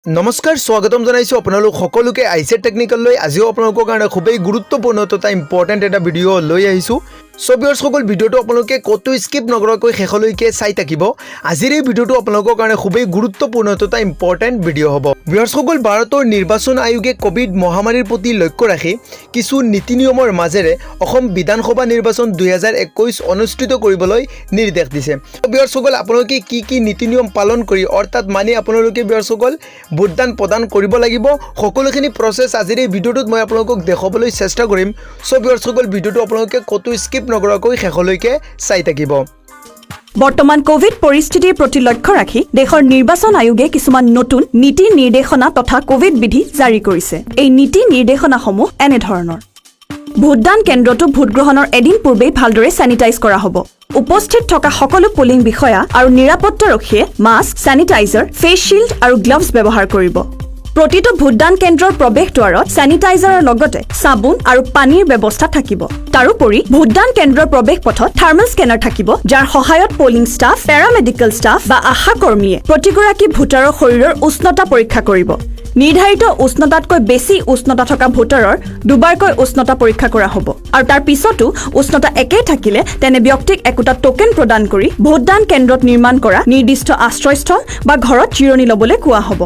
নমস্কাৰ স্বাগতম জনাইছো আপোনালোক সকলোকে আইছে টেকনিক্যাল লৈ আজিও আপোনালোকৰ কাৰণে খুবেই গুৰুত্বপূৰ্ণ তথা ইম্পৰ্টেন্ট এটা ভিডিও লৈ আহিছো সো ভিউয়াৰ্স সকল ভিডিওটো আপোনালোকে কতো স্কিপ নকৰাকৈ শেষলৈকে চাই থাকিব আজিৰ এই ভিডিওটো আপোনালোকৰ কাৰণে খুবেই গুৰুত্বপূৰ্ণ তথা ইম্পৰ্টেন্ট ভিডিও হ'ব ভিউয়াৰ্স সকল ভাৰতৰ নিৰ্বাচন আয়োগে কোভিড মহামাৰীৰ প্ৰতি লক্ষ্য ৰাখি কিছু নীতি নিয়মৰ মাজেৰে অসম বিধানসভা নিৰ্বাচন 2021 অনুষ্ঠিত কৰিবলৈ নিৰ্দেশ দিছে ভিউয়াৰ্স সকল আপোনালোকে কি নীতি নিয়ম পালন কৰি অৰ্থাৎ মানে আপোনালোকে ভিউয়াৰ্স সকল ভোটদান প্ৰদান কৰিব লাগিব সকলোখিনি প্ৰসেস আজিৰ এই ভিডিওটোত মই আপোনালোকক দেখাবলৈ চেষ্টা কৰিম সো ভিউয়াৰ্স সকল ভিডিওটো আপোনালোকে কতো স্কিপ নকৰাকৈ শেষলৈকে চাই থাকিব বৰ্তমান কোভিড পৰিস্থিতিৰ প্ৰতি লক্ষ্য ৰাখি দেশৰ নিৰ্বাচন আয়োগে কিছুমান নতুন নীতি নিৰ্দেশনা তথা কোভিড বিধি জাৰি কৰিছে এই নীতি নিৰ্দেশনাসমূহ এনে ধৰণৰ ভোটদান কেন্দ্ৰটো ভোট গ্ৰহণৰ এদিন পূৰ্বেই ভালদৰে স্যানিটাইজ কৰা হ'ব উপস্থিত থকা সকলো পোলিং বিষয়া আৰু নিৰাপত্তাৰক্ষীয়ে মাস্ক স্যানিটাইজাৰ ফেস শিল্ড আৰু গ্লাভছ ব্যৱহাৰ কৰিব প্ৰতিটো ভোটদান কেন্দ্ৰৰ প্ৰৱেশ দ্বাৰত স্যানিটাইজাৰৰ লগতে সাবুন আৰু পানীৰ ব্যৱস্থা থাকিব তাৰোপৰি ভোটদান কেন্দ্ৰৰ প্ৰৱেশ পথত থাৰ্মেল স্কেনাৰ থাকিব যাৰ সহায়ত পোলিং ষ্টাফ পেৰামেডিকেল ষ্টাফ বা আশা কৰ্মীয়ে প্ৰতিগৰাকী ভোটাৰৰ শৰীৰৰ উষ্ণতা পৰীক্ষা কৰিব নিৰ্ধাৰিত উষ্ণতাতকৈ বেছি উষ্ণতা থকা ভোটাৰৰ দুবাৰকৈ উষ্ণতা পৰীক্ষা কৰা হ'ব আৰু তাৰ পিছতো উষ্ণতা একেই থাকিলে তেনে ব্যক্তিক একোটা টোকেন প্ৰদান কৰি ভোটদান কেন্দ্ৰত নিৰ্মাণ কৰা নিৰ্দিষ্ট আশ্ৰয়স্থল বা ঘৰত জিৰণি ল'বলৈ কোৱা হ'ব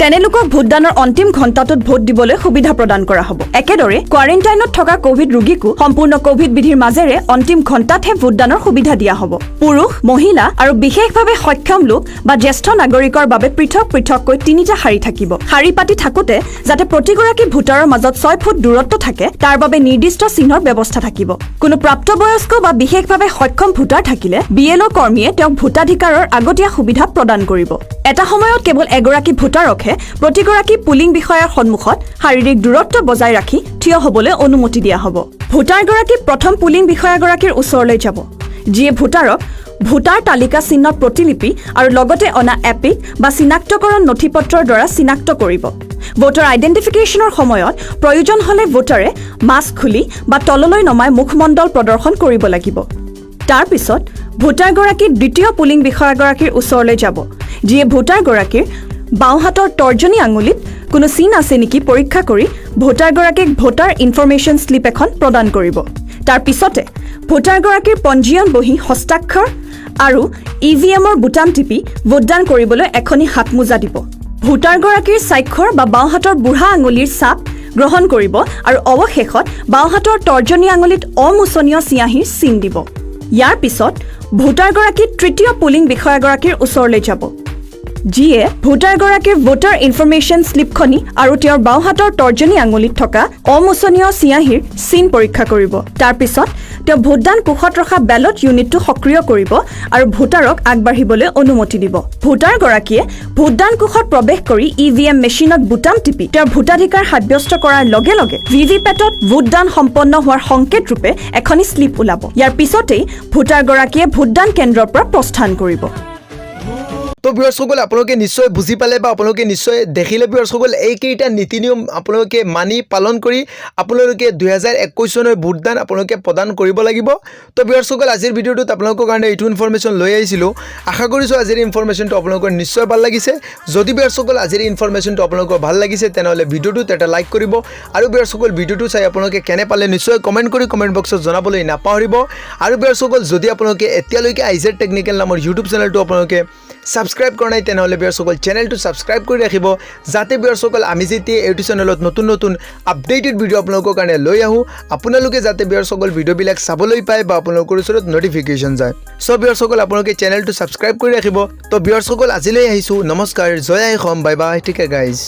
তেনেলোকক ভোটদানৰ অন্তিম ঘণ্টাটোত ভোট দিবলৈ সুবিধা প্ৰদান কৰা হ'ব একেদৰে কোৱাৰেণ্টাইনত থকা কোভিড ৰোগীকো সম্পূৰ্ণ কোভিড বিধিৰ মাজেৰে অন্তিম ঘণ্টাতহে ভোটদানৰ সুবিধা দিয়া হ'ব পুৰুষ মহিলা আৰু বিশেষভাৱে সক্ষম লোক বা জ্যেষ্ঠ নাগৰিকৰ বাবে পৃথককৈ তিনিটা শাৰী থাকিব শাৰী পাতি থাকোতে যাতে প্ৰতিগৰাকী ভোটাৰৰ মাজত 6 ফুট দূৰত্ব থাকে তাৰ বাবে নিৰ্দিষ্ট চিহ্নৰ ব্যৱস্থা থাকিব কোনো প্ৰাপ্তবয়স্ক বা বিশেষভাৱে সক্ষম ভোটাৰ থাকিলে বিএলও কৰ্মীয়ে তেওঁক ভোটাধিকাৰৰ আগতীয়া সুবিধা প্ৰদান কৰিব এটা সময়ত কেৱল এগৰাকী ভোটাৰক প্ৰতিগৰাকী পুলিং বিষয়াৰ সন্মুখত শাৰীৰিক দূৰত্ব বজাই ৰাখি থিয় হ'বলৈ অনুমতি দিয়া হ'ব ভোটাৰগৰাকী প্ৰথম পুলিং বিষয়াগৰাকীৰ ওচৰলৈ যাব যিয়ে ভোটাৰক ভোটাৰ তালিকা চিহ্নৰ প্ৰতিলিপি আৰু লগতে অনা এপিক বা চিনাক্তকৰণ নথিপত্ৰৰ দ্বাৰা চিনাক্ত কৰিব ভোটাৰ আইডেন্টিফিকেশ্যনৰ সময়ত প্ৰয়োজন হ'লে ভোটাৰে মাস্ক খুলি বা তললৈ নমাই মুখমণ্ডল প্ৰদৰ্শন কৰিব লাগিব তাৰ পিছত ভোটাৰগৰাকী দ্বিতীয় পুলিং বিষয়াগৰাকীৰ ওচৰলৈ যাব যিয়ে ভোটাৰগৰাকীৰ বাওঁহাতৰ তৰ্জনী আঙুলিত কোনো চিন আছে নেকি পৰীক্ষা কৰি ভোটাৰগৰাকীক ভোটাৰ ইনফৰমেশ্যন স্লিপ এখন প্ৰদান কৰিব তাৰ পিছতে ভোটাৰগৰাকীৰ পঞ্জীয়ন বহি হস্তাক্ষৰ আৰু EVMৰ বুটাম টিপি ভোটদান কৰিবলৈ এখনি হাতমোজা দিব ভোটাৰগৰাকীৰ স্বাক্ষৰ বা বাওঁহাতৰ বুঢ়া আঙুলিৰ ছাপ গ্ৰহণ কৰিব আৰু অৱশেষত বাওঁহাতৰ তৰ্জনী আঙুলিত অমোচনীয় চিয়াহীৰ চিন দিব ইয়াৰ পিছত ভোটাৰগৰাকী তৃতীয় পুলিং বিষয়াগৰাকীৰ ওচৰলৈ যাব যিয়ে ভোটাৰগৰাকীৰ ভোটাৰ ইনফৰমেশ্যন স্লিপখনি আৰু তেওঁৰ বাওঁহাতৰ তৰ্জনী আঙুলিত থকা অমোচনীয় চিয়াহীৰ চিন পৰীক্ষা কৰিব তাৰ পিছত তেওঁ ভোটদান কোষত ৰখা বেলট ইউনিটটো সক্ৰিয় কৰিব আৰু ভোটাৰক আগবাঢ়িবলৈ অনুমতি দিব ভোটাৰগৰাকীয়ে ভোটদান কোষত প্ৰৱেশ কৰি EVM মেচিনত বুটাম টিপি তেওঁৰ ভোটাধিকাৰ সাব্যস্ত কৰাৰ লগে লগে ভিভিপেটত ভোটদান সম্পন্ন হোৱাৰ সংকেত ৰূপে এখনি স্লিপ ওলাব ইয়াৰ পিছতেই ভোটাৰগৰাকীয়ে ভোটদান কেন্দ্ৰৰ পৰা প্ৰস্থান কৰিব তো ভিউয়াৰ্স সকল আপোনালোকে নিশ্চয় বুজি পালে বা আপোনালোকে নিশ্চয় দেখিলে ভিউয়াৰ্স সকল এইকেইটা নীতি নিয়ম আপোনালোকে মানি পালন কৰি আপোনালোকে 2021 চনৰ ভোটদান আপোনালোকে প্ৰদান কৰিব লাগিব তো ভিউয়াৰ্স সকল আজিৰ ভিডিওটোত আপোনালোকৰ কাৰণে এইটো ইনফৰমেশ্যন লৈ আহিছিলোঁ আশা কৰিছোঁ আজিৰ ইনফৰমেশ্যনটো আপোনালোকৰ নিশ্চয় ভাল লাগিছে যদি ভিউয়াৰ্স সকল আজিৰ ইনফৰমেশ্যনটো আপোনালোকৰ ভাল লাগিছে তেনেহ'লে ভিডিওটোত এটা লাইক কৰিব আৰু ভিউয়াৰ্স সকল ভিডিওটো চাই আপোনালোকে কেনে পালে নিশ্চয় কমেণ্ট কৰি কমেণ্ট বক্সত জনাবলৈ নাপাহৰিব আৰু ভিউয়াৰ্স সকল যদি আপোনালোকে এতিয়ালৈকে আইজেড টেকনিক্যাল নামৰ ইউটিউব চেনেলটো আপোনালোকে সাবস্ক্ৰাইব কৰা নাই তেনেহ'লে ভিউয়াৰ্স সকল চেনেলটো সাবস্ক্ৰাইব কৰি ৰাখিব যাতে ভিউয়াৰ্স সকল আমি যেতিয়া এইটো চেনেলত নতুন আপডেটেড ভিডিও আপোনালোকৰ কাৰণে লৈ আহোঁ আপোনালোকে যাতে ভিউয়াৰ্স সকল ভিডিওবিলাক চাবলৈ পায় বা আপোনালোকৰ ওচৰত নটিফিকেশ্যন যায় সো ভিউয়াৰ্স সকল আপোনালোকে চেনেলটো সাবস্ক্ৰাইব কৰি ৰাখিব তো ভিউয়াৰ্স সকল আজিলৈ আহিছোঁ নমস্কাৰ জয় আই অসম বাই বাই ঠিক আছে গাইজ